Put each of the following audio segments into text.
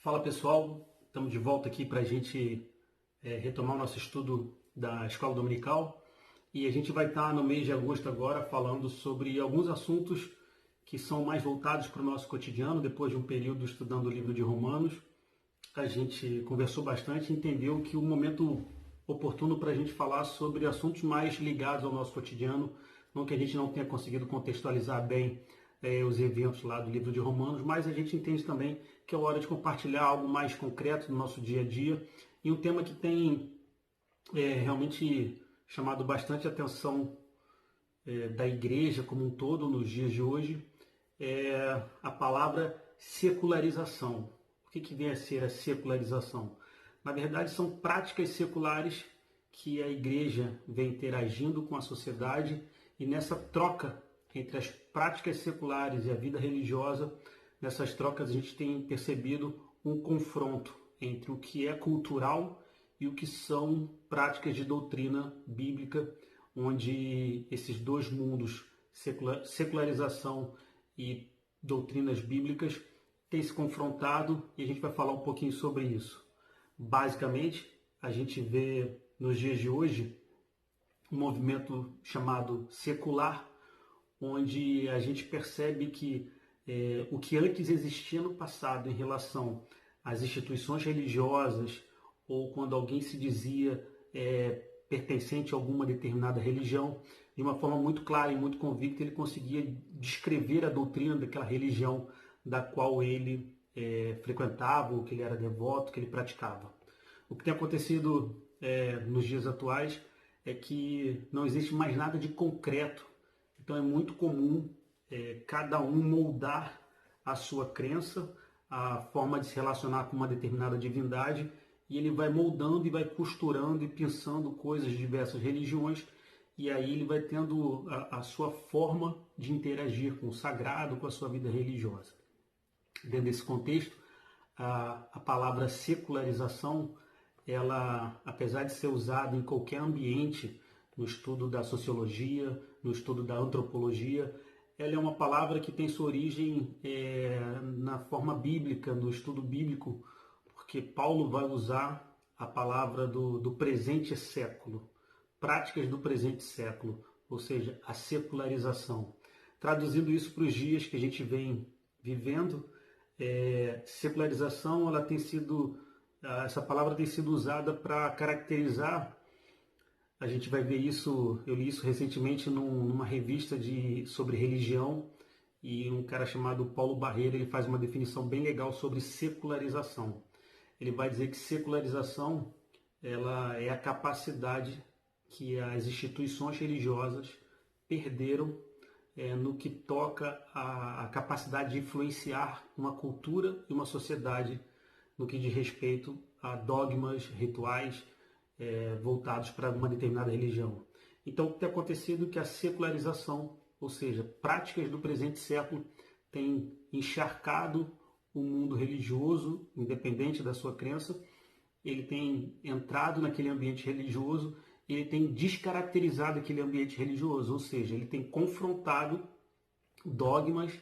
Fala pessoal, estamos de volta aqui para a gente retomar o nosso estudo da Escola Dominical e a gente vai estar no mês de agosto agora falando sobre alguns assuntos que são mais voltados para o nosso cotidiano. Depois de um período estudando o livro de Romanos, a gente conversou bastante e entendeu que o momento oportuno para a gente falar sobre assuntos mais ligados ao nosso cotidiano, não que a gente não tenha conseguido contextualizar bem os eventos lá do livro de Romanos, mas a gente entende também que é hora de compartilhar algo mais concreto do nosso dia a dia e um tema que tem realmente chamado bastante atenção da igreja como um todo nos dias de hoje, é a palavra secularização. O que vem a ser a secularização? Na verdade, são práticas seculares que a igreja vem interagindo com a sociedade e nessa troca entre as práticas seculares e a vida religiosa, nessas trocas a gente tem percebido um confronto entre o que é cultural e o que são práticas de doutrina bíblica, onde esses dois mundos, secularização e doutrinas bíblicas, têm se confrontado e a gente vai falar um pouquinho sobre isso. Basicamente, a gente vê nos dias de hoje um movimento chamado secular, onde a gente percebe que o que antes existia no passado em relação às instituições religiosas ou quando alguém se dizia pertencente a alguma determinada religião, de uma forma muito clara e muito convicta, ele conseguia descrever a doutrina daquela religião da qual ele frequentava, ou que ele era devoto, que ele praticava. O que tem acontecido nos dias atuais é que não existe mais nada de concreto. Então é muito comum cada um moldar a sua crença, a forma de se relacionar com uma determinada divindade, e ele vai moldando e vai costurando e pensando coisas de diversas religiões, e aí ele vai tendo a sua forma de interagir com o sagrado, com a sua vida religiosa. Dentro desse contexto, a palavra secularização, ela, apesar de ser usada em qualquer ambiente, no estudo da sociologia, no estudo da antropologia, ela é uma palavra que tem sua origem na forma bíblica, no estudo bíblico, porque Paulo vai usar a palavra do presente século, práticas do presente século, ou seja, a secularização. Traduzindo isso para os dias que a gente vem vivendo, secularização, essa palavra tem sido usada para caracterizar. A gente vai ver isso, eu li isso recentemente numa revista sobre religião, e um cara chamado Paulo Barreira, ele faz uma definição bem legal sobre secularização. Ele vai dizer que secularização, ela é a capacidade que as instituições religiosas perderam no que toca à capacidade de influenciar uma cultura e uma sociedade no que diz respeito a dogmas, rituais, voltados para uma determinada religião. Então, o que tem acontecido é que a secularização, ou seja, práticas do presente século, tem encharcado o mundo religioso, independente da sua crença. Ele tem entrado naquele ambiente religioso, ele tem descaracterizado aquele ambiente religioso, ou seja, ele tem confrontado dogmas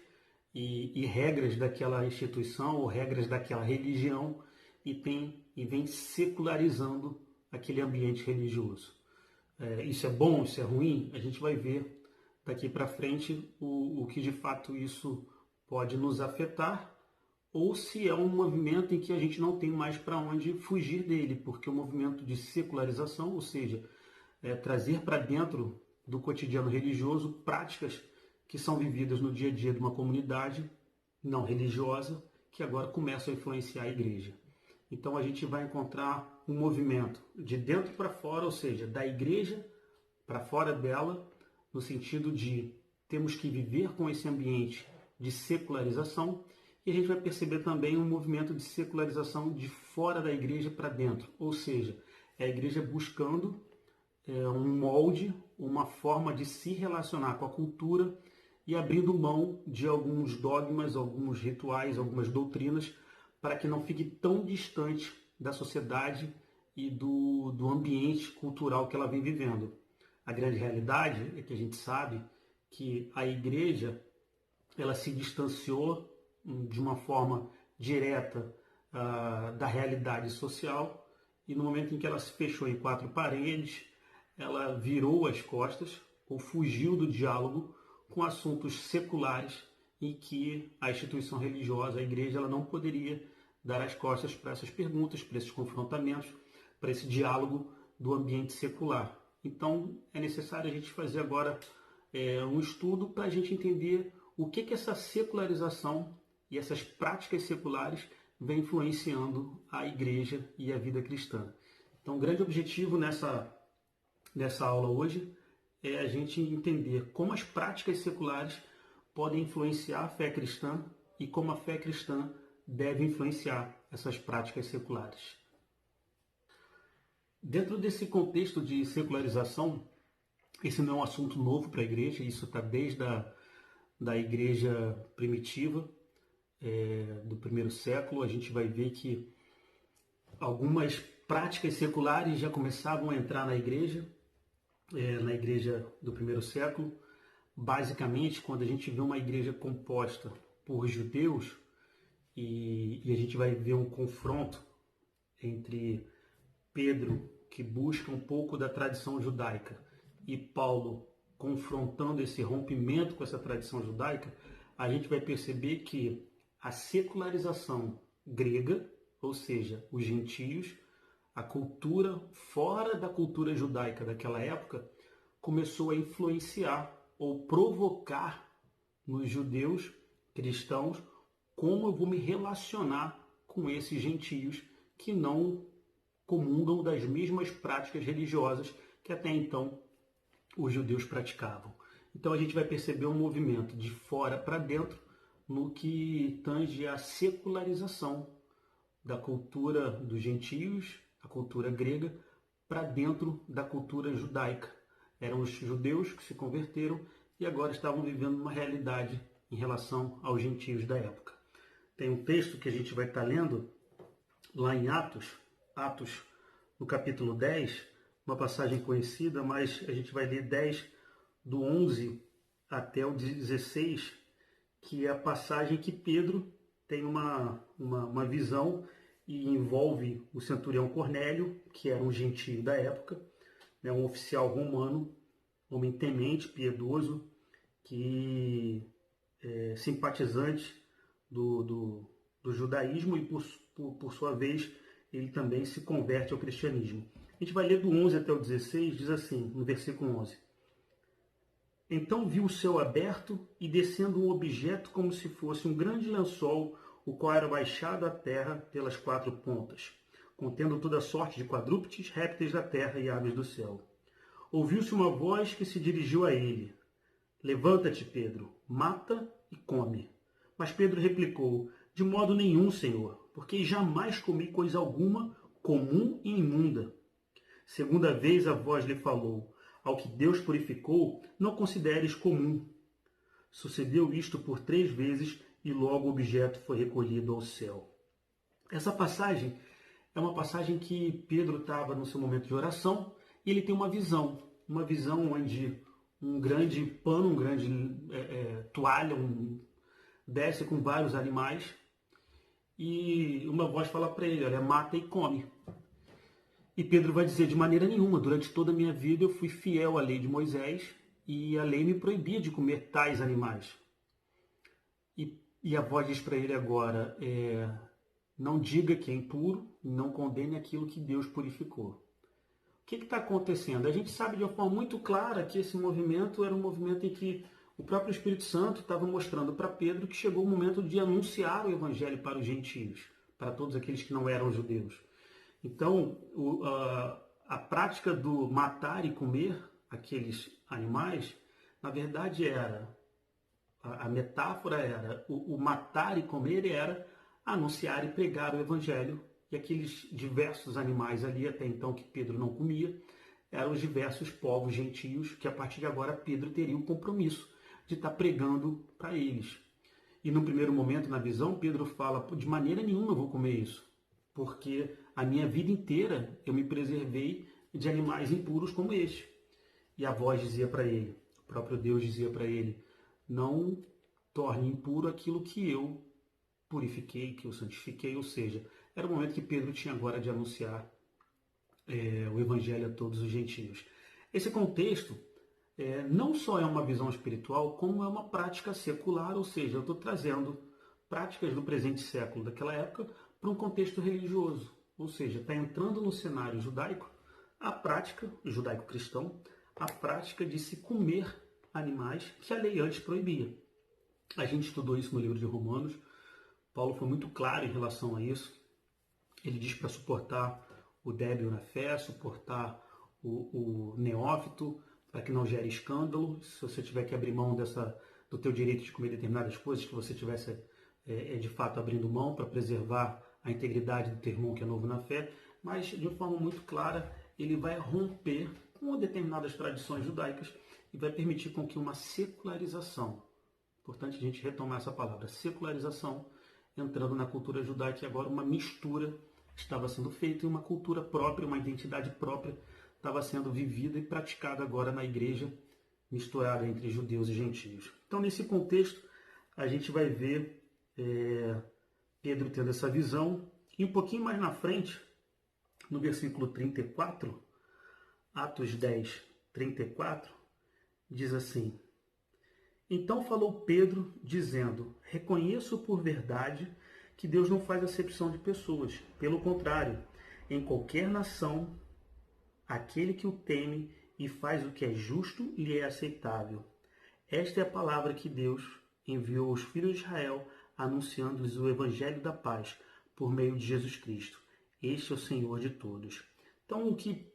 e regras daquela instituição ou regras daquela religião e vem secularizando aquele ambiente religioso. Isso é bom, isso é ruim? A gente vai ver daqui para frente o que de fato isso pode nos afetar, ou se é um movimento em que a gente não tem mais para onde fugir dele, porque o movimento de secularização, ou seja, trazer para dentro do cotidiano religioso práticas que são vividas no dia a dia de uma comunidade não religiosa, que agora começam a influenciar a igreja. Então a gente vai encontrar um movimento de dentro para fora, ou seja, da igreja para fora dela, no sentido de temos que viver com esse ambiente de secularização, e a gente vai perceber também um movimento de secularização de fora da igreja para dentro, ou seja, é a igreja buscando um molde, uma forma de se relacionar com a cultura e abrindo mão de alguns dogmas, alguns rituais, algumas doutrinas, para que não fique tão distante da sociedade e do ambiente cultural que ela vem vivendo. A grande realidade é que a gente sabe que a igreja ela se distanciou de uma forma direta da realidade social, e no momento em que ela se fechou em quatro paredes, ela virou as costas ou fugiu do diálogo com assuntos seculares em que a instituição religiosa, a igreja, ela não poderia dar as costas para essas perguntas, para esses confrontamentos, para esse diálogo do ambiente secular. Então, é necessário a gente fazer agora um estudo para a gente entender o que essa secularização e essas práticas seculares vem influenciando a igreja e a vida cristã. Então, o grande objetivo nessa aula hoje é a gente entender como as práticas seculares podem influenciar a fé cristã e como a fé cristã deve influenciar essas práticas seculares. Dentro desse contexto de secularização, esse não é um assunto novo para a igreja, isso está desde da igreja primitiva, do primeiro século. A gente vai ver que algumas práticas seculares já começavam a entrar na igreja do primeiro século. Basicamente, quando a gente vê uma igreja composta por judeus, e a gente vai ver um confronto entre Pedro, que busca um pouco da tradição judaica, e Paulo confrontando esse rompimento com essa tradição judaica, a gente vai perceber que a secularização grega, ou seja, os gentios, a cultura fora da cultura judaica daquela época, começou a influenciar ou provocar nos judeus cristãos como eu vou me relacionar com esses gentios que não comungam das mesmas práticas religiosas que até então os judeus praticavam. Então a gente vai perceber um movimento de fora para dentro no que tange a secularização da cultura dos gentios, a cultura grega, para dentro da cultura judaica. Eram os judeus que se converteram e agora estavam vivendo uma realidade em relação aos gentios da época. Tem um texto que a gente vai estar lendo lá em Atos no capítulo 10, uma passagem conhecida, mas a gente vai ler 10 do 11 até o 16, que é a passagem que Pedro tem uma visão e envolve o centurião Cornélio, que era um gentio da época, né, um oficial romano, homem temente, piedoso, que simpatizante do judaísmo e, por sua vez, ele também se converte ao cristianismo. A gente vai ler do 11 até o 16, diz assim, no versículo 11. Então viu o céu aberto e descendo um objeto como se fosse um grande lençol, o qual era baixado à terra pelas quatro pontas, contendo toda sorte de quadrúpedes, répteis da terra e aves do céu. Ouviu-se uma voz que se dirigiu a ele. Levanta-te, Pedro, mata e come. Mas Pedro replicou, de modo nenhum, Senhor, porque jamais comi coisa alguma comum e imunda. Segunda vez a voz lhe falou, ao que Deus purificou, não consideres comum. Sucedeu isto por 3 vezes e logo o objeto foi recolhido ao céu. Essa passagem é uma passagem que Pedro estava no seu momento de oração e ele tem uma visão onde um grande pano, toalha, desce com vários animais e uma voz fala para ele, olha, mata e come. E Pedro vai dizer, de maneira nenhuma, durante toda a minha vida eu fui fiel à lei de Moisés e a lei me proibia de comer tais animais. E a voz diz para ele agora, não diga que é impuro, não condene aquilo que Deus purificou. O que está acontecendo? A gente sabe de uma forma muito clara que esse movimento era um movimento em que o próprio Espírito Santo estava mostrando para Pedro que chegou o momento de anunciar o Evangelho para os gentios, para todos aqueles que não eram judeus. Então, a prática do matar e comer aqueles animais, na verdade a metáfora era, o matar e comer era anunciar e pregar o Evangelho, e aqueles diversos animais ali, até então que Pedro não comia, eram os diversos povos gentios que a partir de agora Pedro teria o compromisso de estar pregando para eles. E no primeiro momento, na visão, Pedro fala, de maneira nenhuma eu vou comer isso, porque a minha vida inteira eu me preservei de animais impuros como este. E a voz dizia para ele, o próprio Deus dizia para ele, não torne impuro aquilo que eu purifiquei, que eu santifiquei, ou seja, era o momento que Pedro tinha agora de anunciar o evangelho a todos os gentios. Esse contexto não só é uma visão espiritual, como é uma prática secular, ou seja, eu estou trazendo práticas do presente século, daquela época, para um contexto religioso, ou seja, está entrando no cenário judaico a prática, judaico-cristão, a prática de se comer animais que a lei antes proibia. A gente estudou isso no livro de Romanos, Paulo foi muito claro em relação a isso. Ele diz para suportar o débil na fé, suportar o neófito, para que não gere escândalo. Se você tiver que abrir mão do teu direito de comer determinadas coisas, que você tivesse de fato abrindo mão para preservar a integridade do teu irmão que é novo na fé. Mas de forma muito clara, ele vai romper com determinadas tradições judaicas e vai permitir com que uma secularização, importante a gente retomar essa palavra, secularização, entrando na cultura judaica, e agora uma mistura estava sendo feita e uma cultura própria, uma identidade própria estava sendo vivida e praticada agora na igreja, misturada entre judeus e gentios. Então, nesse contexto, a gente vai ver Pedro tendo essa visão, e um pouquinho mais na frente, no versículo 34, Atos 10, 34, diz assim: Então falou Pedro, dizendo: Reconheço por verdade que Deus não faz acepção de pessoas. Pelo contrário, em qualquer nação, aquele que o teme e faz o que é justo lhe é aceitável. Esta é a palavra que Deus enviou aos filhos de Israel, anunciando-lhes o evangelho da paz por meio de Jesus Cristo. Este é o Senhor de todos. Então, o que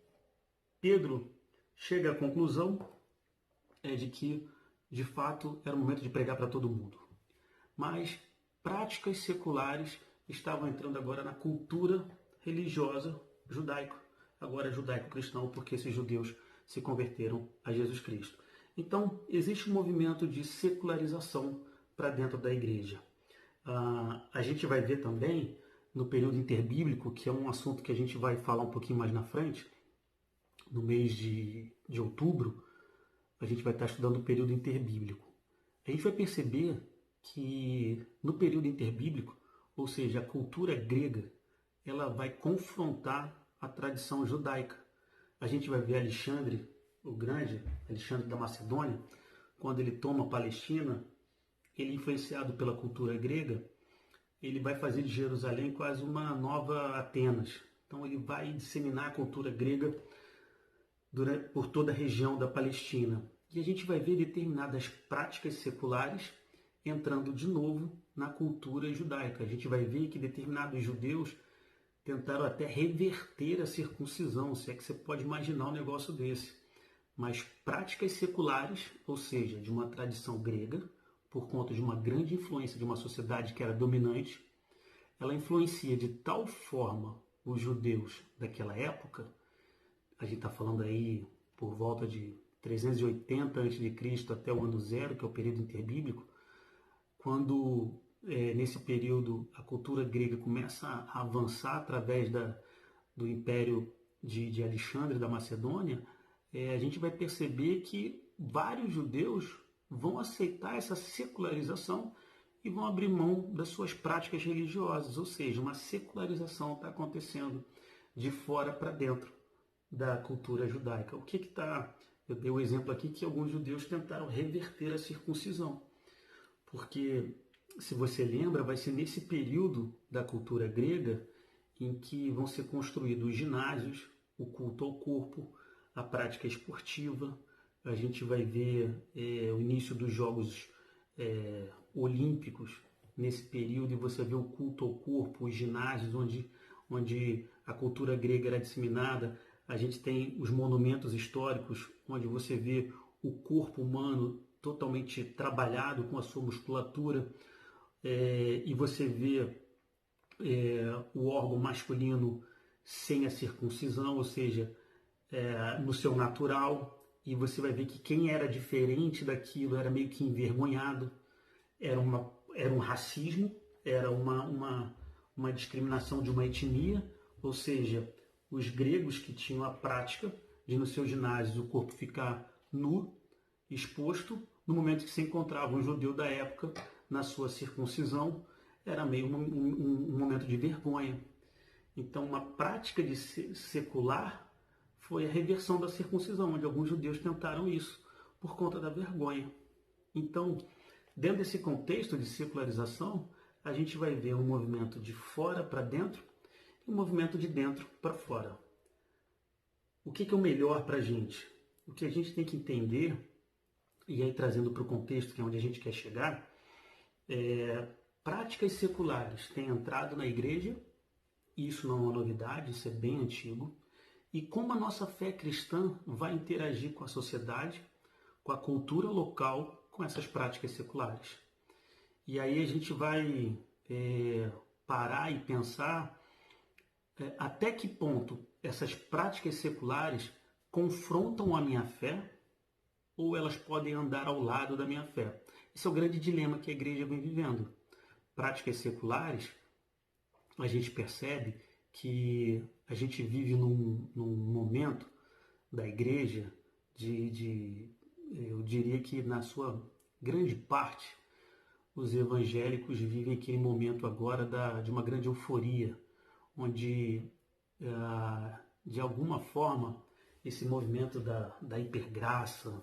Pedro chega à conclusão é de que, de fato, era o momento de pregar para todo mundo. Mas práticas seculares estavam entrando agora na cultura religiosa judaica, agora judaico-cristão, porque esses judeus se converteram a Jesus Cristo. Então, existe um movimento de secularização para dentro da igreja. A gente vai ver também, no período interbíblico, que é um assunto que a gente vai falar um pouquinho mais na frente, no mês de outubro, a gente vai estar estudando o período interbíblico. A gente vai perceber que no período interbíblico, ou seja, a cultura grega, ela vai confrontar a tradição judaica. A gente vai ver Alexandre o Grande, Alexandre da Macedônia, quando ele toma a Palestina, ele influenciado pela cultura grega, ele vai fazer de Jerusalém quase uma nova Atenas. Então ele vai disseminar a cultura grega por toda a região da Palestina. E a gente vai ver determinadas práticas seculares entrando de novo na cultura judaica. A gente vai ver que determinados judeus tentaram até reverter a circuncisão, se é que você pode imaginar um negócio desse. Mas práticas seculares, ou seja, de uma tradição grega, por conta de uma grande influência de uma sociedade que era dominante, ela influencia de tal forma os judeus daquela época. A gente está falando aí por volta de 380 a.C. até o ano zero, que é o período interbíblico, quando nesse período a cultura grega começa a avançar através do império de Alexandre da Macedônia, a gente vai perceber que vários judeus vão aceitar essa secularização e vão abrir mão das suas práticas religiosas, ou seja, uma secularização está acontecendo de fora para dentro da cultura judaica. O que está... Eu dei o exemplo aqui que alguns judeus tentaram reverter a circuncisão, porque, se você lembra, vai ser nesse período da cultura grega em que vão ser construídos os ginásios, o culto ao corpo, a prática esportiva. A gente vai ver o início dos Jogos Olímpicos nesse período, e você vê o culto ao corpo, os ginásios onde a cultura grega era disseminada. A gente tem os monumentos históricos, onde você vê o corpo humano totalmente trabalhado com a sua musculatura, e você vê o órgão masculino sem a circuncisão, ou seja, no seu natural, e você vai ver que quem era diferente daquilo era meio que envergonhado, era um racismo, era uma discriminação de uma etnia, ou seja, os gregos que tinham a prática de nos seus ginásios o corpo ficar nu, exposto, no momento que se encontrava um judeu da época na sua circuncisão, era meio um momento de vergonha. Então, uma prática de secular foi a reversão da circuncisão, onde alguns judeus tentaram isso por conta da vergonha. Então, dentro desse contexto de secularização, a gente vai ver um movimento de fora para dentro e um movimento de dentro para fora. O que é o melhor para a gente? O que a gente tem que entender, e aí trazendo para o contexto, que é onde a gente quer chegar, práticas seculares têm entrado na igreja, e isso não é uma novidade, isso é bem antigo, e como a nossa fé cristã vai interagir com a sociedade, com a cultura local, com essas práticas seculares. E aí a gente vai parar e pensar até que ponto essas práticas seculares confrontam a minha fé ou elas podem andar ao lado da minha fé. Esse é o grande dilema que a igreja vem vivendo. Práticas seculares, a gente percebe que a gente vive num momento da igreja eu diria que na sua grande parte, os evangélicos vivem aquele momento agora de uma grande euforia, onde, de alguma forma, esse movimento da hipergraça,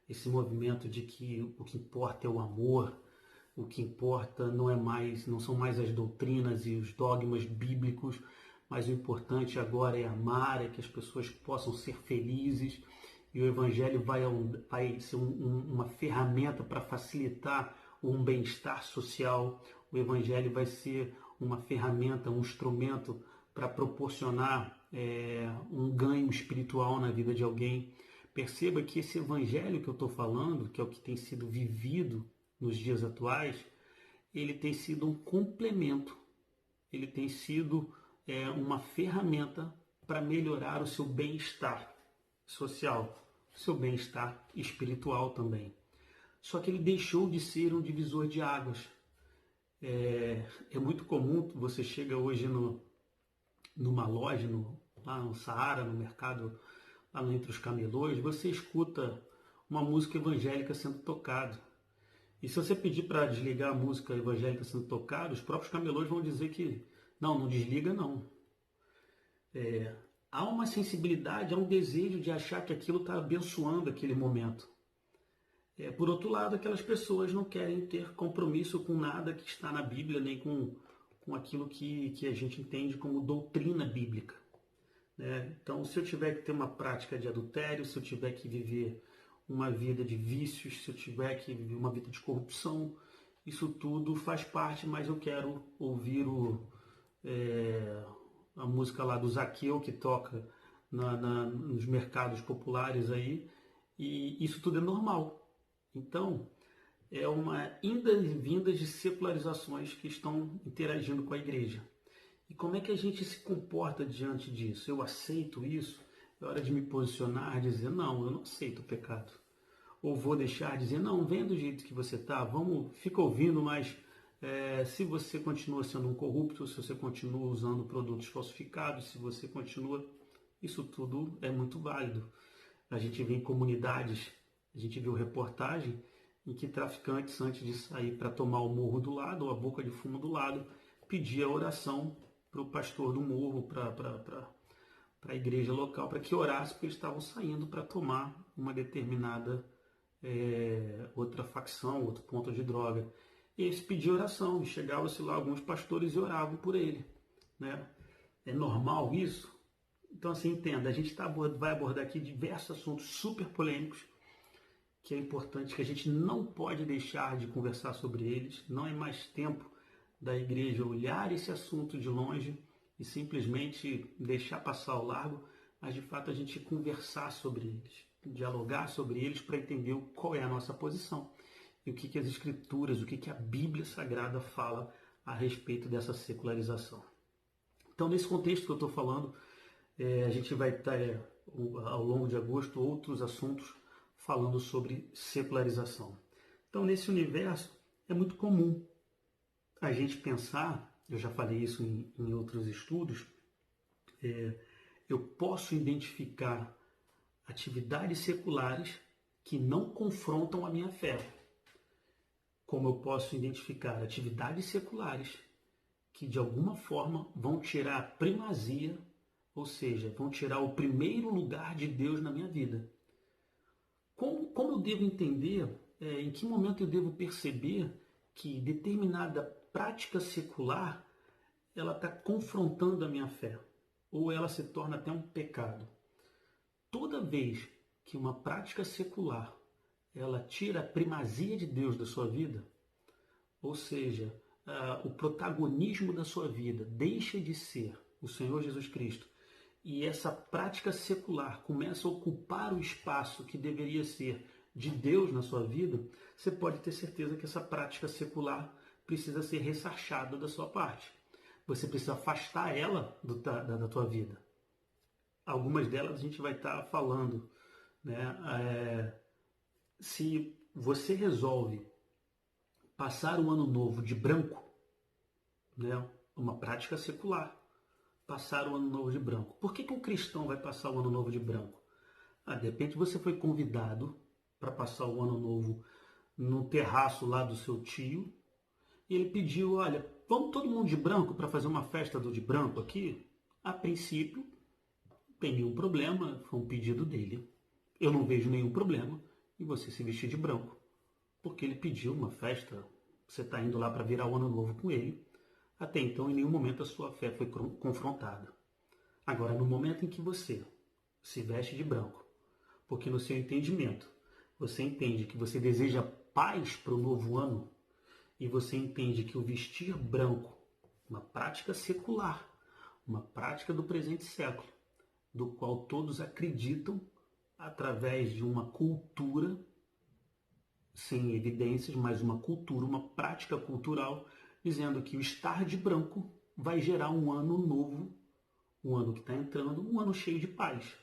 esse movimento de que o que importa é o amor, o que importa não são mais as doutrinas e os dogmas bíblicos, mas o importante agora é amar, é que as pessoas possam ser felizes, e o Evangelho vai ser uma ferramenta para facilitar um bem-estar social. O Evangelho vai ser uma ferramenta, um instrumento para proporcionar um ganho espiritual na vida de alguém. Perceba que esse Evangelho que eu estou falando, que é o que tem sido vivido nos dias atuais, ele tem sido um complemento, ele tem sido uma ferramenta para melhorar o seu bem-estar social, o seu bem-estar espiritual também. Só que ele deixou de ser um divisor de águas. É muito comum, você chega hoje numa loja, lá no Saara, no mercado, lá entre os camelôs, você escuta uma música evangélica sendo tocada. E se você pedir para desligar a música evangélica sendo tocada, os próprios camelôs vão dizer que não desliga não. Há uma sensibilidade, há um desejo de achar que aquilo está abençoando aquele momento. Por outro lado, aquelas pessoas não querem ter compromisso com nada que está na Bíblia, nem com aquilo que a gente entende como doutrina bíblica. Então, se eu tiver que ter uma prática de adultério, se eu tiver que viver uma vida de vícios, se eu tiver que viver uma vida de corrupção, isso tudo faz parte, mas eu quero ouvir a música lá do Zaqueu, que toca nos mercados populares aí, e isso tudo é normal. Então, é uma indas e vindas de secularizações que estão interagindo com a igreja. E como é que a gente se comporta diante disso? Eu aceito isso? É hora de me posicionar, dizer, não, eu não aceito o pecado. Ou vou deixar dizer, não, venha do jeito que você está, fica ouvindo, mas se você continua sendo um corrupto, se você continua usando produtos falsificados, se você continua... Isso tudo é muito válido. A gente vê em comunidades, a gente viu reportagem em que traficantes, antes de sair para tomar o morro do lado, ou a boca de fumo do lado, pedia oração para o pastor do morro, para a igreja local, para que orasse, porque eles estavam saindo para tomar uma determinada outra facção, outro ponto de droga. E eles pediam oração, e chegavam-se lá alguns pastores e oravam por ele. É normal isso? Então, assim, entenda, a gente vai abordar aqui diversos assuntos super polêmicos, que é importante, que a gente não pode deixar de conversar sobre eles. Não é mais tempo da igreja olhar esse assunto de longe e simplesmente deixar passar ao largo, mas de fato a gente conversar sobre eles, dialogar sobre eles para entender qual é a nossa posição e o que as escrituras, o que a Bíblia Sagrada fala a respeito dessa secularização. Então, nesse contexto que eu estou falando, a gente vai ter, ao longo de agosto, outros assuntos falando sobre secularização. Então, nesse universo, é muito comum a gente pensar, eu já falei isso em outros estudos, eu posso identificar atividades seculares que não confrontam a minha fé, como eu posso identificar atividades seculares que de alguma forma vão tirar a primazia, ou seja, vão tirar o primeiro lugar de Deus na minha vida. Como eu devo entender, em que momento eu devo perceber que determinada prática secular ela está confrontando a minha fé, ou ela se torna até um pecado? Toda vez que uma prática secular ela tira a primazia de Deus da sua vida, ou seja, o protagonismo da sua vida deixa de ser o Senhor Jesus Cristo, e essa prática secular começa a ocupar o espaço que deveria ser de Deus na sua vida, você pode ter certeza que essa prática secular precisa ser ressarchada da sua parte. Você precisa afastar ela da tua vida. Algumas delas a gente vai estar falando, né? Se você resolve passar o ano novo de branco, né? Uma prática secular, passar o ano novo de branco. Por que um cristão vai passar o ano novo de branco? De repente você foi convidado para passar o ano novo no terraço lá do seu tio, e ele pediu, olha, vamos todo mundo de branco para fazer uma festa do de branco aqui? A princípio, não tem nenhum problema, foi um pedido dele. Eu não vejo nenhum problema em você se vestir de branco, porque ele pediu uma festa, você está indo lá para virar o ano novo com ele. Até então, em nenhum momento a sua fé foi confrontada. Agora, no momento em que você se veste de branco, porque no seu entendimento, você entende que você deseja paz para o novo ano, e você entende que o vestir branco, uma prática secular, uma prática do presente século, do qual todos acreditam através de uma cultura, sem evidências, mas uma cultura, uma prática cultural, dizendo que o estar de branco vai gerar um ano novo, um ano que está entrando, um ano cheio de paz.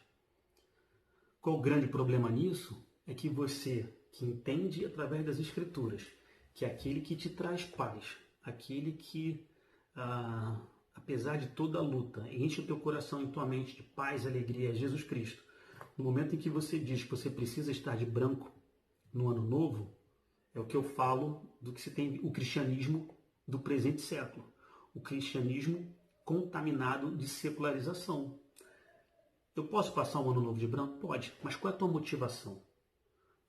Qual o grande problema nisso? É que você, que entende através das Escrituras, que é aquele que te traz paz, aquele que, apesar de toda a luta, enche o teu coração e tua mente de paz e alegria, é Jesus Cristo. No momento em que você diz que você precisa estar de branco no ano novo, é o que eu falo do que se tem o cristianismo do presente século. O cristianismo contaminado de secularização. Eu posso passar um ano novo de branco? Pode, mas qual é a tua motivação?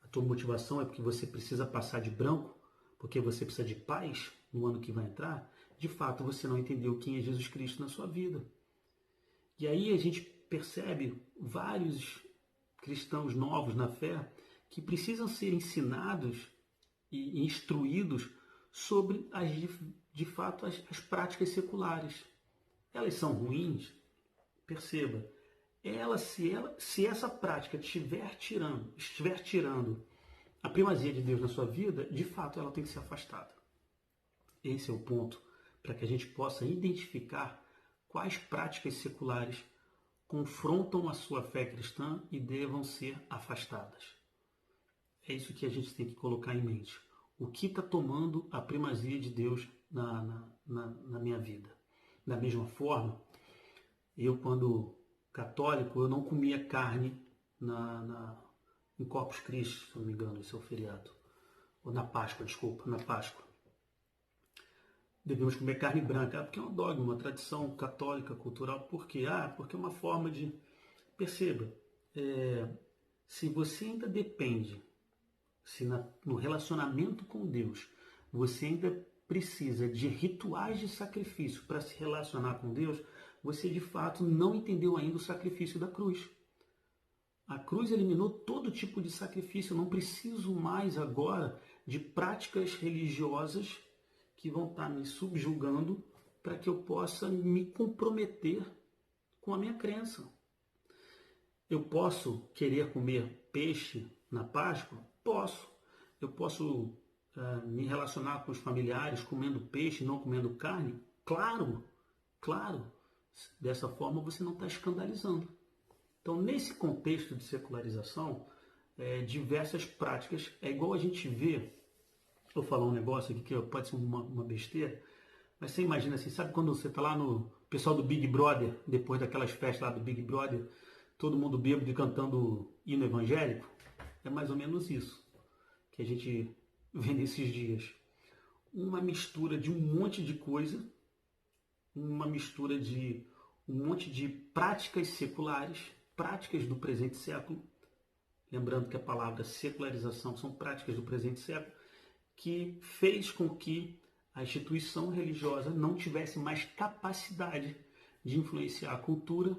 A tua motivação é porque você precisa passar de branco, porque você precisa de paz no ano que vai entrar? De fato, você não entendeu quem é Jesus Cristo na sua vida. E aí a gente percebe vários cristãos novos na fé que precisam ser ensinados e instruídos sobre, de fato, as práticas seculares. Elas são ruins? Perceba, se essa prática estiver tirando a primazia de Deus na sua vida, de fato ela tem que ser afastada. Esse é o ponto para que a gente possa identificar quais práticas seculares confrontam a sua fé cristã e devam ser afastadas. É isso que a gente tem que colocar em mente. O que está tomando a primazia de Deus na minha vida? Da mesma forma, eu, quando católico, eu não comia carne em Corpus Christi, se não me engano, esse é o feriado. Ou na Páscoa, desculpa, na Páscoa. Devemos comer carne branca, porque é um dogma, uma tradição católica, cultural. Por quê? Porque é uma forma de... Perceba, se você ainda depende, se no relacionamento com Deus, você ainda precisa de rituais de sacrifício para se relacionar com Deus, você de fato não entendeu ainda o sacrifício da cruz. A cruz eliminou todo tipo de sacrifício. Eu não preciso mais agora de práticas religiosas que vão estar me subjugando para que eu possa me comprometer com a minha crença. Eu posso querer comer peixe na Páscoa? Posso. Eu posso me relacionar com os familiares comendo peixe, não comendo carne? Claro, claro. Dessa forma você não está escandalizando. Então, nesse contexto de secularização, diversas práticas, é igual a gente vê, vou falar um negócio aqui que pode ser uma besteira, mas você imagina assim, sabe quando você está lá no pessoal do Big Brother, depois daquelas festas lá do Big Brother, todo mundo bêbado e cantando hino evangélico? É mais ou menos isso que a gente vê nesses dias. Uma mistura de um monte de coisa uma mistura de um monte de práticas seculares, práticas do presente século, lembrando que a palavra secularização são práticas do presente século, que fez com que a instituição religiosa não tivesse mais capacidade de influenciar a cultura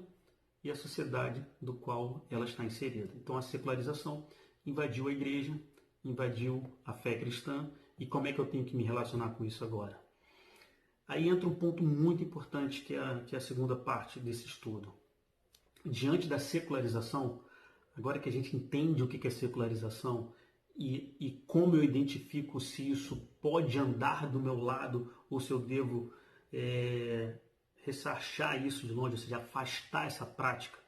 e a sociedade do qual ela está inserida. Então a secularização invadiu a igreja, invadiu a fé cristã, e como é que eu tenho que me relacionar com isso agora? Aí entra um ponto muito importante que é a segunda parte desse estudo. Diante da secularização, agora que a gente entende o que é secularização e como eu identifico se isso pode andar do meu lado ou se eu devo ressarchar isso de longe, ou seja, afastar essa prática,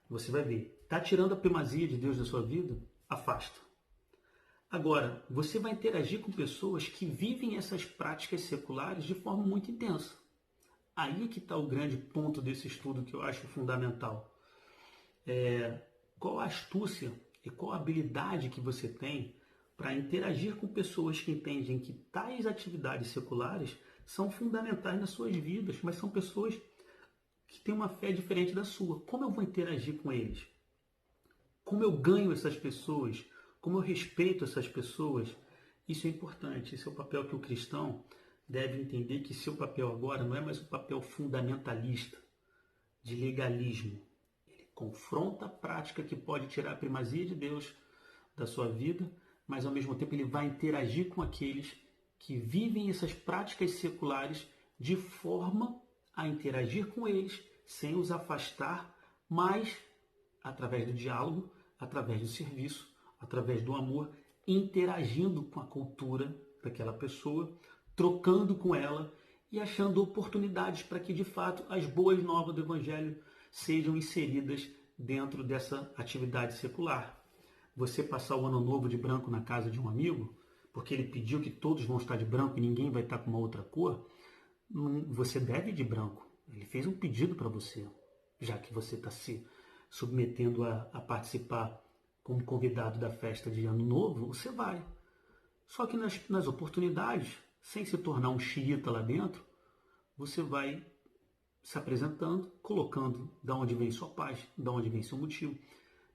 você vai ver. Está tirando a primazia de Deus da sua vida? Afasta. Agora, você vai interagir com pessoas que vivem essas práticas seculares de forma muito intensa. Aí que está o grande ponto desse estudo que eu acho fundamental. Qual a astúcia e qual a habilidade que você tem para interagir com pessoas que entendem que tais atividades seculares são fundamentais nas suas vidas, mas são pessoas que têm uma fé diferente da sua. Como eu vou interagir com eles? Como eu ganho essas pessoas? Como eu respeito essas pessoas? Isso é importante. Esse é o papel que o cristão deve entender, que seu papel agora não é mais um papel fundamentalista, de legalismo. Ele confronta a prática que pode tirar a primazia de Deus da sua vida, mas ao mesmo tempo ele vai interagir com aqueles que vivem essas práticas seculares de forma a interagir com eles sem os afastar, mas através do diálogo, através do serviço, através do amor, interagindo com a cultura daquela pessoa, trocando com ela e achando oportunidades para que de fato as boas novas do Evangelho sejam inseridas dentro dessa atividade secular. Você passar o ano novo de branco na casa de um amigo, porque ele pediu que todos vão estar de branco e ninguém vai estar com uma outra cor, você deve ir de branco. Ele fez um pedido para você, já que você está se submetendo a participar como convidado da festa de ano novo, você vai. Só que nas oportunidades, sem se tornar um xiita lá dentro, você vai se apresentando, colocando de onde vem sua paz, de onde vem seu motivo.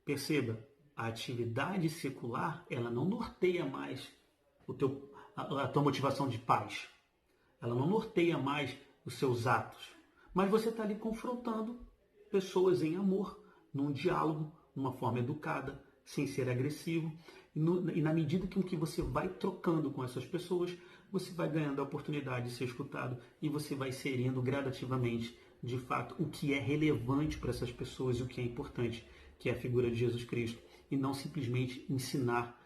Perceba, a atividade secular, ela não norteia mais a tua motivação de paz. Ela não norteia mais os seus atos. Mas você está ali confrontando pessoas em amor, num diálogo, numa forma educada, sem ser agressivo. E na medida que você vai trocando com essas pessoas, você vai ganhando a oportunidade de ser escutado e você vai inserindo gradativamente, de fato, o que é relevante para essas pessoas e o que é importante, que é a figura de Jesus Cristo, e não simplesmente ensinar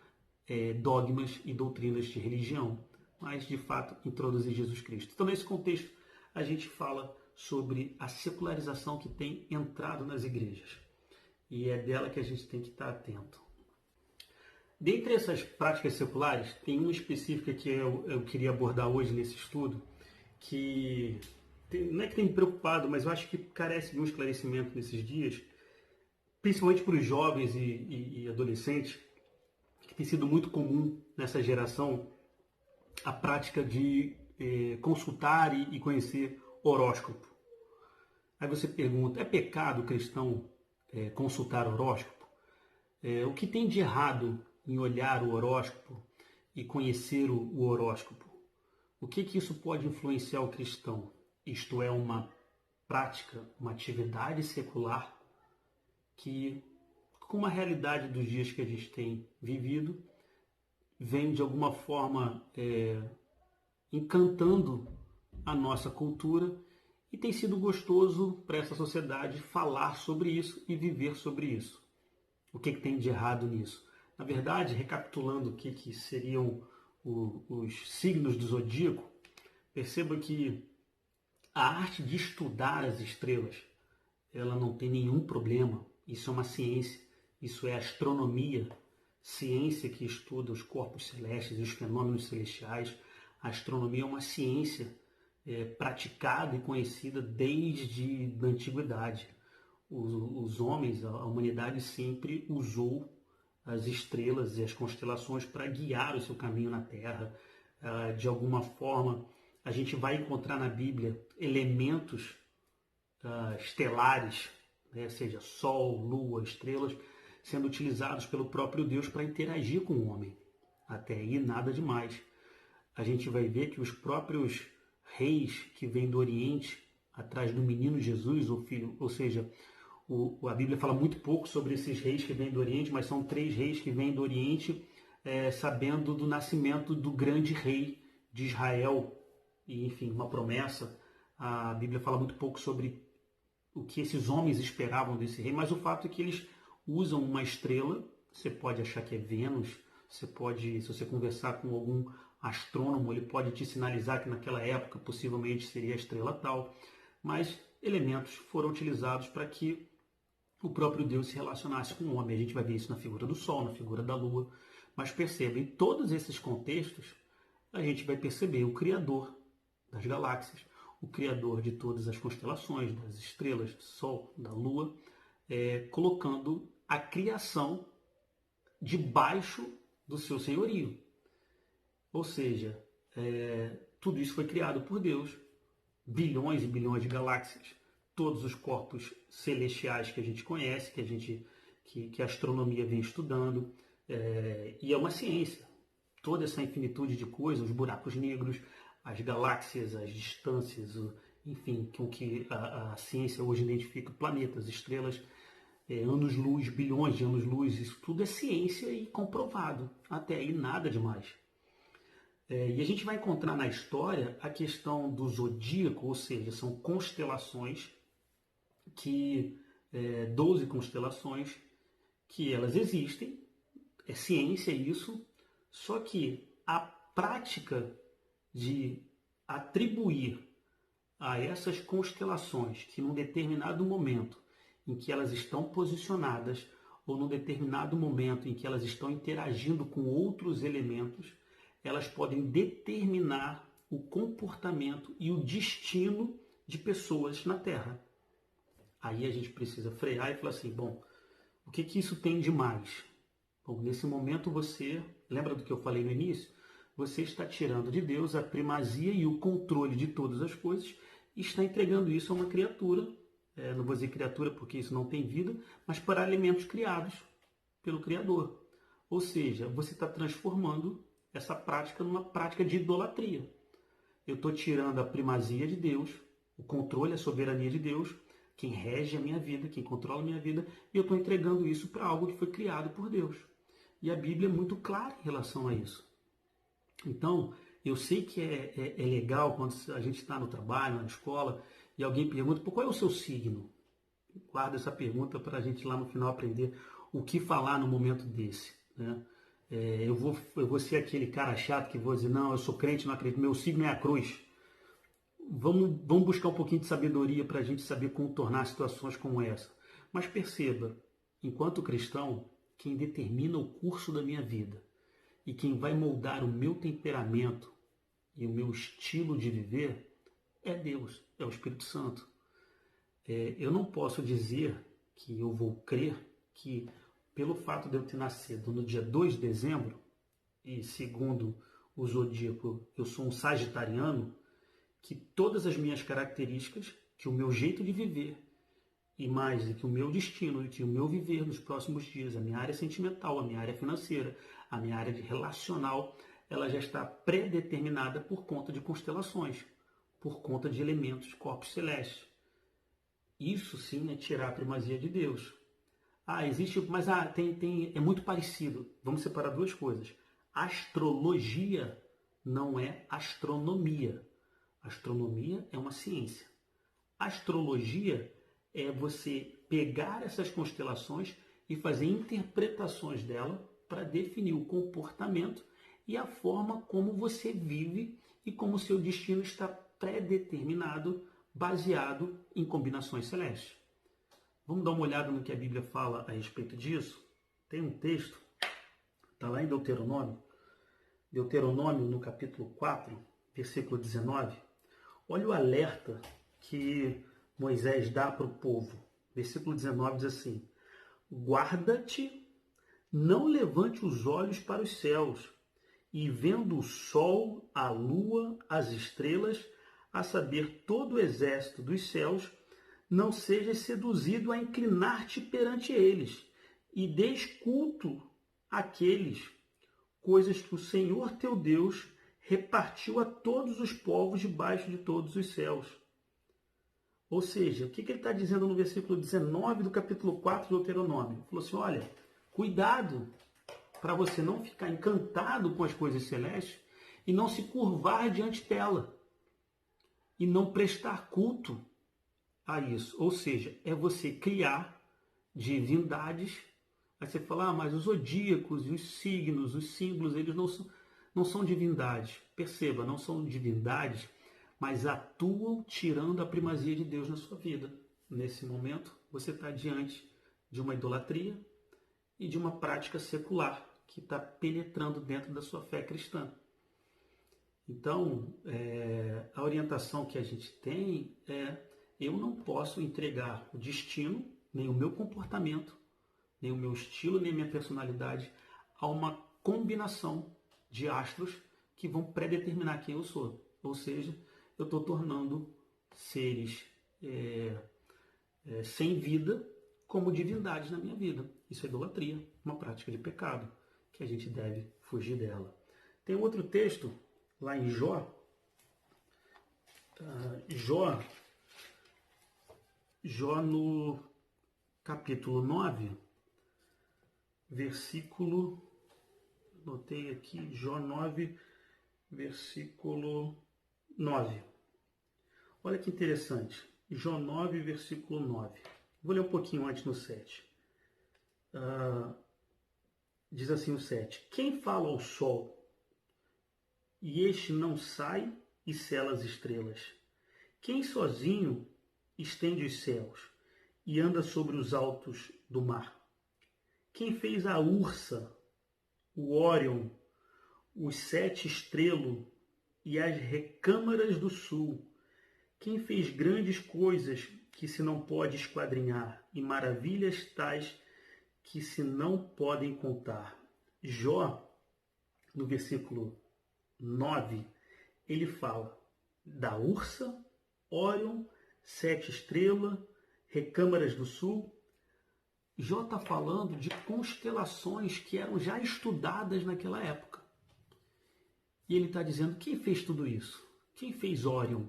dogmas e doutrinas de religião, mas, de fato, introduzir Jesus Cristo. Então, nesse contexto, a gente fala sobre a secularização que tem entrado nas igrejas. E é dela que a gente tem que estar atento. Dentre essas práticas seculares, tem uma específica que eu queria abordar hoje nesse estudo, que não é que tem me preocupado, mas eu acho que carece de um esclarecimento nesses dias, principalmente para os jovens e adolescentes, que tem sido muito comum nessa geração a prática de consultar e conhecer horóscopo. Aí você pergunta, é pecado cristão consultar horóscopo? O que tem de errado em olhar o horóscopo e conhecer o horóscopo? O que isso pode influenciar o cristão? Isto é uma prática, uma atividade secular que, com a realidade dos dias que a gente tem vivido, vem de alguma forma encantando a nossa cultura e tem sido gostoso para essa sociedade falar sobre isso e viver sobre isso. O que tem de errado nisso? Na verdade, recapitulando o que seriam os signos do zodíaco, perceba que a arte de estudar as estrelas, ela não tem nenhum problema. Isso é uma ciência, isso é astronomia, ciência que estuda os corpos celestes e os fenômenos celestiais. A astronomia é uma ciência praticada e conhecida desde a antiguidade. Os homens, a humanidade sempre usou as estrelas e as constelações para guiar o seu caminho na Terra, de alguma forma a gente vai encontrar na Bíblia elementos estelares, né, seja Sol, Lua, estrelas, sendo utilizados pelo próprio Deus para interagir com o homem. Até aí nada demais. A gente vai ver que os próprios reis que vêm do Oriente, atrás do menino Jesus, o filho, ou seja, a Bíblia fala muito pouco sobre esses reis que vêm do Oriente, mas são 3 reis que vêm do Oriente, sabendo do nascimento do grande rei de Israel, e enfim, uma promessa. A Bíblia fala muito pouco sobre o que esses homens esperavam desse rei, mas o fato é que eles usam uma estrela. Você pode achar que é Vênus, você pode, se você conversar com algum astrônomo, ele pode te sinalizar que naquela época possivelmente seria a estrela tal, mas elementos foram utilizados para que o próprio Deus se relacionasse com o homem. A gente vai ver isso na figura do Sol, na figura da Lua, mas perceba, em todos esses contextos, a gente vai perceber o Criador das galáxias, o Criador de todas as constelações, das estrelas, do Sol, da Lua, colocando a criação debaixo do seu senhorio. Ou seja, tudo isso foi criado por Deus, bilhões e bilhões de galáxias, todos os corpos celestiais que a gente conhece, que a astronomia vem estudando, e é uma ciência. Toda essa infinitude de coisas, os buracos negros, as galáxias, as distâncias, enfim, com que a ciência hoje identifica planetas, estrelas, anos-luz, bilhões de anos-luz, isso tudo é ciência e comprovado. Até aí nada demais. E a gente vai encontrar na história a questão do zodíaco, ou seja, são constelações, 12 constelações, que elas existem, é ciência isso, só que a prática de atribuir a essas constelações que num determinado momento em que elas estão posicionadas ou num determinado momento em que elas estão interagindo com outros elementos, elas podem determinar o comportamento e o destino de pessoas na Terra. Aí a gente precisa frear e falar assim, bom, o que isso tem de mais? Bom, nesse momento você, lembra do que eu falei no início? Você está tirando de Deus a primazia e o controle de todas as coisas e está entregando isso a uma criatura, não vou dizer criatura porque isso não tem vida, mas para alimentos criados pelo Criador. Ou seja, você está transformando essa prática numa prática de idolatria. Eu estou tirando a primazia de Deus, o controle, a soberania de Deus, quem rege a minha vida, quem controla a minha vida, e eu estou entregando isso para algo que foi criado por Deus. E a Bíblia é muito clara em relação a isso. Então, eu sei que é legal quando a gente está no trabalho, na escola, e alguém pergunta, qual é o seu signo? Guarda essa pergunta para a gente lá no final aprender o que falar no momento desse, né? Eu vou ser aquele cara chato que vou dizer, não, eu sou crente, não acredito, meu signo é a cruz. Vamos buscar um pouquinho de sabedoria para a gente saber contornar situações como essa. Mas perceba, enquanto cristão, quem determina o curso da minha vida e quem vai moldar o meu temperamento e o meu estilo de viver é Deus, é o Espírito Santo. Eu não posso dizer que eu vou crer que, pelo fato de eu ter nascido no dia 2 de dezembro, e segundo o zodíaco eu sou um sagitariano, que todas as minhas características, que o meu jeito de viver, e mais que o meu destino, que o meu viver nos próximos dias, a minha área sentimental, a minha área financeira, a minha área de relacional, ela já está pré-determinada por conta de constelações, por conta de elementos, corpos celestes. Isso sim é tirar a primazia de Deus. Existe, mas é muito parecido. Vamos separar duas coisas. Astrologia não é astronomia. Astronomia é uma ciência. Astrologia é você pegar essas constelações e fazer interpretações dela para definir o comportamento e a forma como você vive e como o seu destino está pré-determinado, baseado em combinações celestes. Vamos dar uma olhada no que a Bíblia fala a respeito disso? Tem um texto, está lá em Deuteronômio, no capítulo 4, versículo 19. Olha o alerta que Moisés dá para o povo. Versículo 19 diz assim: guarda-te, não levante os olhos para os céus e vendo o sol, a lua, as estrelas, a saber, todo o exército dos céus, não sejas seduzido a inclinar-te perante eles, e des culto àqueles, coisas que o Senhor teu Deus repartiu a todos os povos debaixo de todos os céus. Ou seja, o que ele está dizendo no versículo 19 do capítulo 4 do Deuteronômio? Ele falou assim, olha, cuidado para você não ficar encantado com as coisas celestes e não se curvar diante dela e não prestar culto a isso. Ou seja, é você criar divindades. Aí você fala, mas os zodíacos, os signos, os símbolos, eles não são divindades. Perceba, não são divindades, mas atuam tirando a primazia de Deus na sua vida. Nesse momento, você está diante de uma idolatria e de uma prática secular que está penetrando dentro da sua fé cristã. Então, a orientação que a gente tem é: eu não posso entregar o destino, nem o meu comportamento, nem o meu estilo, nem a minha personalidade a uma combinação de astros que vão predeterminar quem eu sou. Ou seja, eu estou tornando seres sem vida como divindades na minha vida. Isso é idolatria, uma prática de pecado, que a gente deve fugir dela. Tem outro texto lá em Jó. Jó no capítulo 9, versículo, anotei aqui, Jó 9, versículo 9. Olha que interessante. Jó 9, versículo 9. Vou ler um pouquinho antes no 7. Diz assim o 7. Quem fala ao sol e este não sai e sela as estrelas? Quem sozinho estende os céus e anda sobre os altos do mar? Quem fez a Ursa, o Órion, os 7 estrelos e as recâmaras do sul? Quem fez grandes coisas que se não pode esquadrinhar e maravilhas tais que se não podem contar? Jó, no versículo 9, ele fala da Ursa, Órion, 7 estrelas, recâmaras do sul. Jó está falando de constelações que eram já estudadas naquela época. E ele está dizendo, quem fez tudo isso? Quem fez Órion?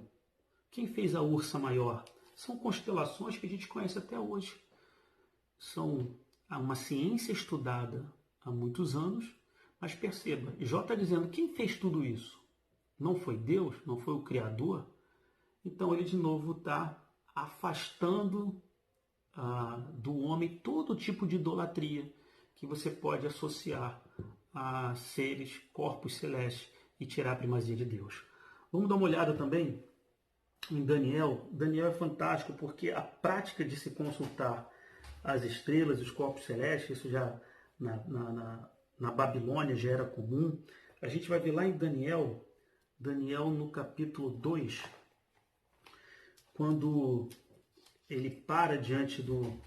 Quem fez a Ursa Maior? São constelações que a gente conhece até hoje. São uma ciência estudada há muitos anos, mas perceba, Jó está dizendo, quem fez tudo isso? Não foi Deus? Não foi o Criador? Então ele de novo está afastando do homem todo tipo de idolatria que você pode associar a seres, corpos celestes e tirar a primazia de Deus. Vamos dar uma olhada também em Daniel. Daniel é fantástico porque a prática de se consultar as estrelas, os corpos celestes, isso já na Babilônia já era comum. A gente vai ver lá em Daniel no capítulo 2, quando ele para diante do...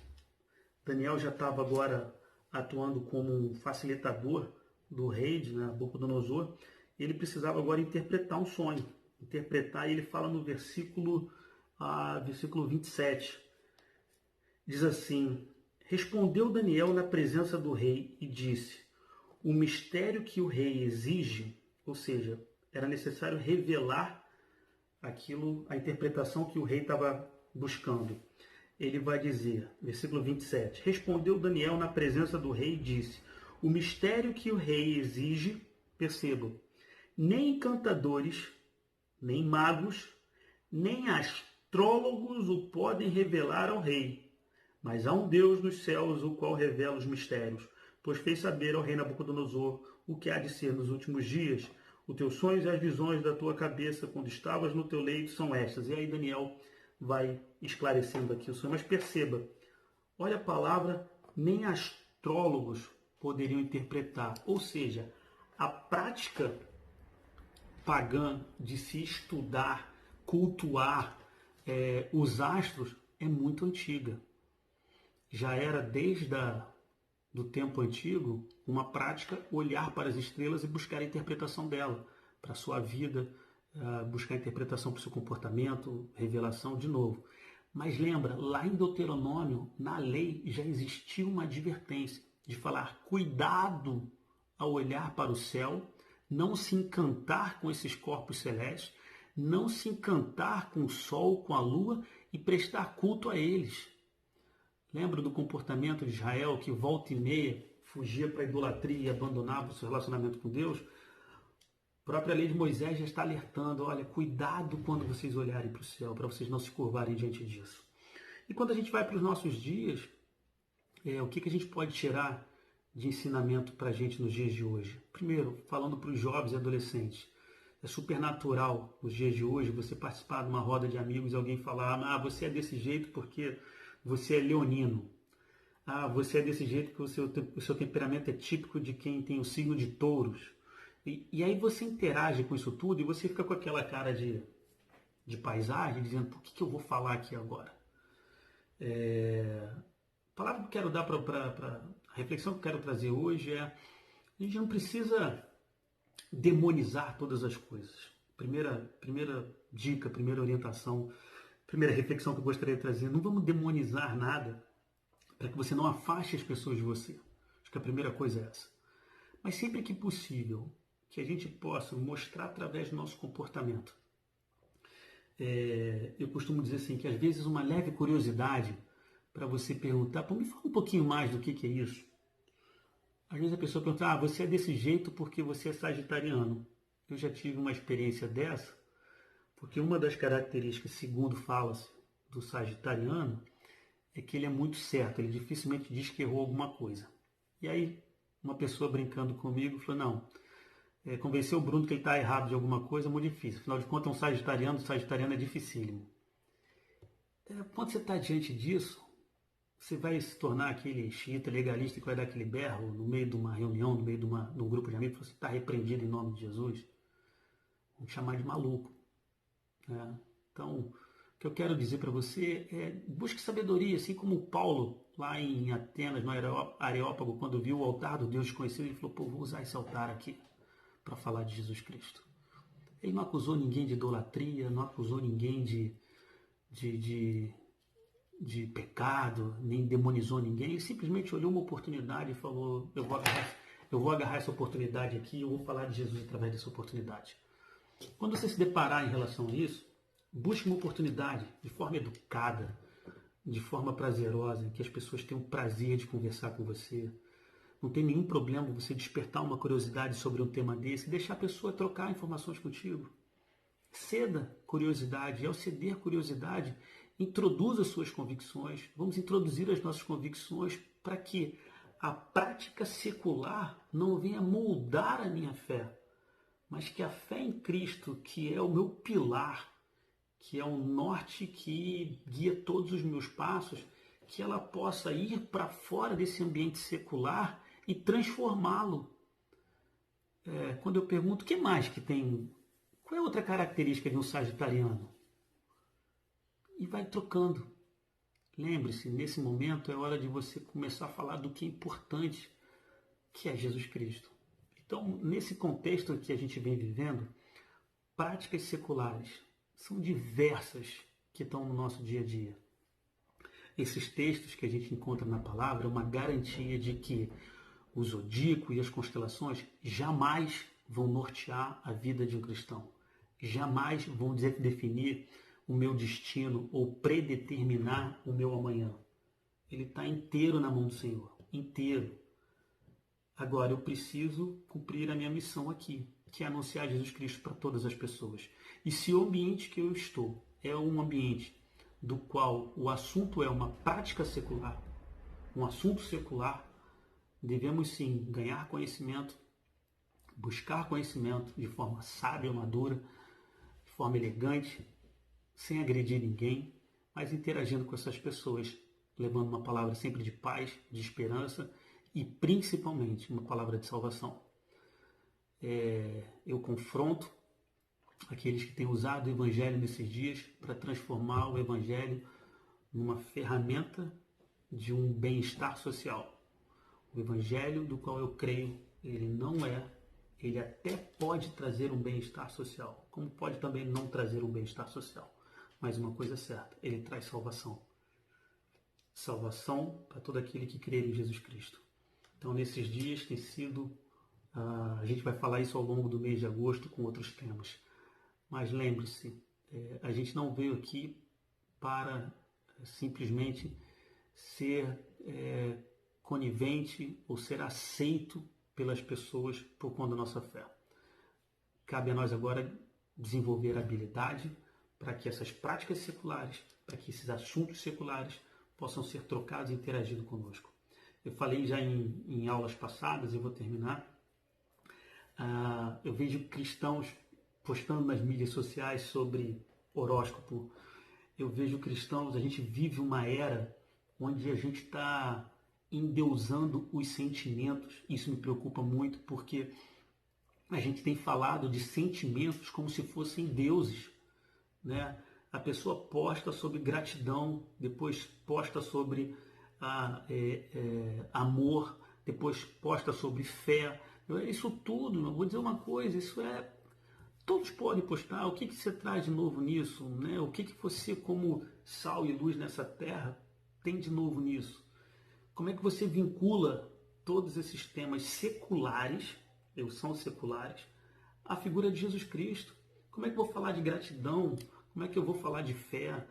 Daniel já estava agora atuando como um facilitador do rei de Nabucodonosor. Ele precisava agora interpretar um sonho. Interpretar, e ele fala no versículo 27. Diz assim: respondeu Daniel na presença do rei e disse: o mistério que o rei exige, ou seja, era necessário revelar aquilo, a interpretação que o rei estava buscando. Ele vai dizer, versículo 27, respondeu Daniel na presença do rei e disse: o mistério que o rei exige, percebam, nem encantadores, nem magos, nem astrólogos o podem revelar ao rei, mas há um Deus nos céus o qual revela os mistérios, pois fez saber ao rei Nabucodonosor o que há de ser nos últimos dias. Os teus sonhos e as visões da tua cabeça quando estavas no teu leito são estas. E aí Daniel vai esclarecendo aqui o sonho. Mas perceba, olha a palavra, nem astrólogos poderiam interpretar. Ou seja, a prática pagã de se estudar, cultuar os astros é muito antiga. Já era desde do tempo antigo uma prática, olhar para as estrelas e buscar a interpretação dela, para a sua vida, buscar a interpretação para o seu comportamento, revelação de novo. Mas lembra, lá em Deuteronômio, na lei, já existia uma advertência de falar cuidado ao olhar para o céu, não se encantar com esses corpos celestes, não se encantar com o sol, com a lua e prestar culto a eles. Lembra do comportamento de Israel que volta e meia fugia para a idolatria e abandonava o seu relacionamento com Deus? A própria lei de Moisés já está alertando, olha, cuidado quando vocês olharem para o céu, para vocês não se curvarem diante disso. E quando a gente vai para os nossos dias, o que a gente pode tirar de ensinamento para a gente nos dias de hoje? Primeiro, falando para os jovens e adolescentes, é super natural nos dias de hoje você participar de uma roda de amigos e alguém falar, você é desse jeito porque você é leonino. Você é desse jeito porque o seu temperamento é típico de quem tem o signo de touros. E aí você interage com isso tudo e você fica com aquela cara de paisagem, dizendo, por que eu vou falar aqui agora? A palavra que eu quero dar para a reflexão que eu quero trazer hoje é, a gente não precisa demonizar todas as coisas. Primeira dica, primeira orientação, primeira reflexão que eu gostaria de trazer, não vamos demonizar nada para que você não afaste as pessoas de você. Acho que a primeira coisa é essa. Mas sempre que possível, que a gente possa mostrar através do nosso comportamento. Eu costumo dizer assim, que às vezes uma leve curiosidade para você perguntar, me fala um pouquinho mais do que é isso. Às vezes a pessoa pergunta, você é desse jeito porque você é sagitariano. Eu já tive uma experiência dessa, porque uma das características, segundo fala-se, do sagitariano, é que ele é muito certo, ele dificilmente diz que errou alguma coisa. E aí, uma pessoa brincando comigo falou, não, convencer o Bruno que ele está errado de alguma coisa é muito difícil. Afinal de contas, o sagitariano é dificílimo. Quando você está diante disso, você vai se tornar aquele xiita legalista que vai dar aquele berro no meio de uma reunião, no meio de um grupo de amigos, você está repreendido em nome de Jesus. Vamos chamar de maluco. Né? Então, o que eu quero dizer para você é, busque sabedoria, assim como Paulo, lá em Atenas, no Areópago, quando viu o altar do Deus desconhecido, ele falou, vou usar esse altar aqui para falar de Jesus Cristo. Ele não acusou ninguém de idolatria, não acusou ninguém de pecado, nem demonizou ninguém, ele simplesmente olhou uma oportunidade e falou, eu vou agarrar essa oportunidade aqui e eu vou falar de Jesus através dessa oportunidade. Quando você se deparar em relação a isso, busque uma oportunidade de forma educada, de forma prazerosa, em que as pessoas tenham prazer de conversar com você. Não tem nenhum problema você despertar uma curiosidade sobre um tema desse e deixar a pessoa trocar informações contigo. Ceda curiosidade, e ao ceder curiosidade, introduza suas convicções. Vamos introduzir as nossas convicções para que a prática secular não venha moldar a minha fé, mas que a fé em Cristo, que é o meu pilar, que é o norte que guia todos os meus passos, que ela possa ir para fora desse ambiente secular e transformá-lo. Quando eu pergunto, o que mais que tem? Qual é outra característica de um sagitariano? E vai trocando. Lembre-se, nesse momento é hora de você começar a falar do que é importante, que é Jesus Cristo. Então, nesse contexto que a gente vem vivendo, práticas seculares são diversas que estão no nosso dia a dia. Esses textos que a gente encontra na palavra é uma garantia de que o zodíaco e as constelações jamais vão nortear a vida de um cristão. Jamais vão definir o meu destino ou predeterminar o meu amanhã. Ele está inteiro na mão do Senhor, inteiro. Agora eu preciso cumprir a minha missão aqui, que é anunciar Jesus Cristo para todas as pessoas. E se o ambiente que eu estou é um ambiente do qual o assunto é uma prática secular, um assunto secular, devemos sim ganhar conhecimento, buscar conhecimento de forma sábia, madura, de forma elegante, sem agredir ninguém, mas interagindo com essas pessoas, levando uma palavra sempre de paz, de esperança e principalmente uma palavra de salvação. Eu confronto aqueles que têm usado o Evangelho nesses dias para transformar o Evangelho numa ferramenta de um bem-estar social. O evangelho do qual eu creio, ele não é, ele até pode trazer um bem-estar social, como pode também não trazer um bem-estar social. Mas uma coisa é certa, ele traz salvação. Salvação para todo aquele que crê em Jesus Cristo. Então, nesses dias tem sido, a gente vai falar isso ao longo do mês de agosto com outros temas. Mas lembre-se, a gente não veio aqui para simplesmente ser conivente ou ser aceito pelas pessoas por conta da nossa fé. Cabe a nós agora desenvolver habilidade para que essas práticas seculares, para que esses assuntos seculares possam ser trocados e interagidos conosco. Eu falei já em aulas passadas, eu vou terminar. Eu vejo cristãos postando nas mídias sociais sobre horóscopo. Eu vejo cristãos, a gente vive uma era onde a gente está endeusando os sentimentos. Isso me preocupa muito porque a gente tem falado de sentimentos como se fossem deuses, né? A pessoa posta sobre gratidão, depois posta sobre amor, depois posta sobre fé. Isso tudo, eu vou dizer uma coisa, isso é... Todos podem postar. O que você traz de novo nisso? Né? O que você, como sal e luz nessa terra, tem de novo nisso? Como é que você vincula todos esses temas seculares, são seculares, à figura de Jesus Cristo? Como é que eu vou falar de gratidão? Como é que eu vou falar de fé?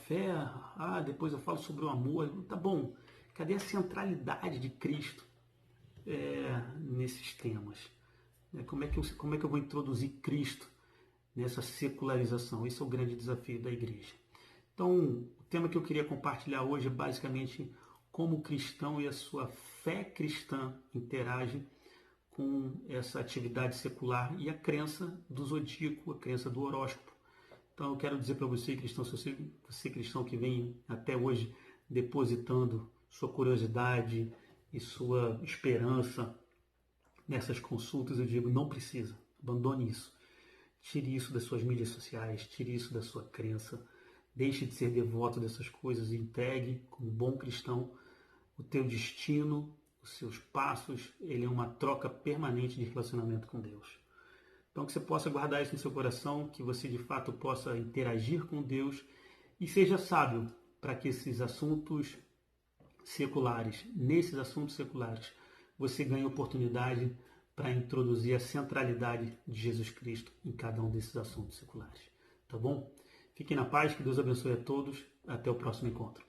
Fé, depois eu falo sobre o amor. Tá bom, cadê a centralidade de Cristo nesses temas? Como é que eu vou introduzir Cristo nessa secularização? Esse é o grande desafio da igreja. Então, o tema que eu queria compartilhar hoje é basicamente como o cristão e a sua fé cristã interagem com essa atividade secular e a crença do zodíaco, a crença do horóscopo. Então, eu quero dizer para você, cristão, se você cristão que vem até hoje depositando sua curiosidade e sua esperança nessas consultas, eu digo, não precisa, abandone isso. Tire isso das suas mídias sociais, tire isso da sua crença, deixe de ser devoto dessas coisas e entregue, como bom cristão, o teu destino, os seus passos, ele é uma troca permanente de relacionamento com Deus. Então que você possa guardar isso no seu coração, que você de fato possa interagir com Deus e seja sábio para que esses assuntos seculares, nesses assuntos seculares, você ganha oportunidade para introduzir a centralidade de Jesus Cristo em cada um desses assuntos seculares. Tá bom? Fiquem na paz, que Deus abençoe a todos. Até o próximo encontro.